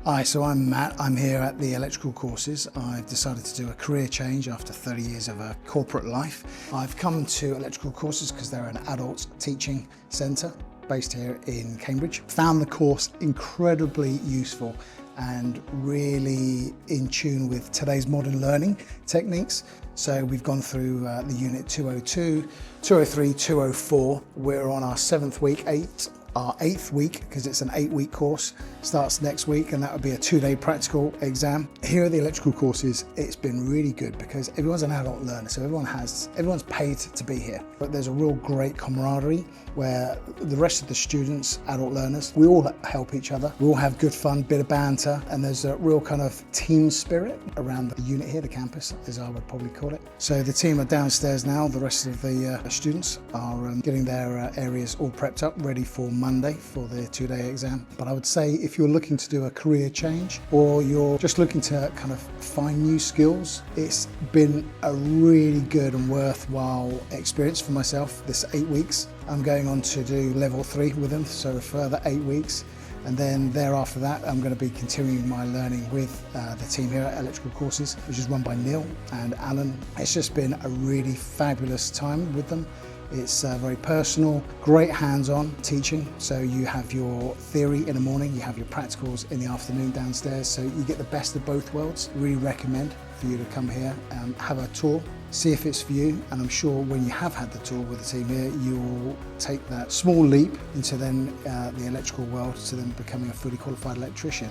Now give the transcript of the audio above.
Hi, so I'm Matt. I'm here at the electrical courses. I've decided to do a career change after 30 years of a corporate life. I've come to electrical courses because they're an adult teaching centre based here in Cambridge. Found the course incredibly useful and really in tune with today's modern learning techniques. So we've gone through the unit 202, 203, 204. We're on our 7th week, our 8th week, because it's an 8-week course, starts next week, and that would be a 2-day practical exam. Here at the electrical courses, it's been really good because everyone's an adult learner, so everyone's paid to be here. But there's a real great camaraderie where the rest of the students, adult learners, we all help each other. We all have good fun, bit of banter, and there's a real kind of team spirit around the unit here, the campus, as I would probably call it. So the team are downstairs now. The rest of the students are getting their areas all prepped up, ready for Monday for the 2-day exam. But I would say if you're looking to do a career change or you're just looking to kind of find new skills, it's been a really good and worthwhile experience for myself this 8 weeks. I'm going on to do level 3 with them, so a further 8 weeks. And then thereafter that, I'm going to be continuing my learning with the team here at Electrical Courses, which is run by Neil and Alan. It's just been a really fabulous time with them. It's very personal, great hands-on teaching. So you have your theory in the morning, you have your practicals in the afternoon downstairs. So you get the best of both worlds. Really recommend for you to come here and have a tour, see if it's for you. And I'm sure when you have had the tour with the team here, you'll take that small leap into then the electrical world to then becoming a fully qualified electrician.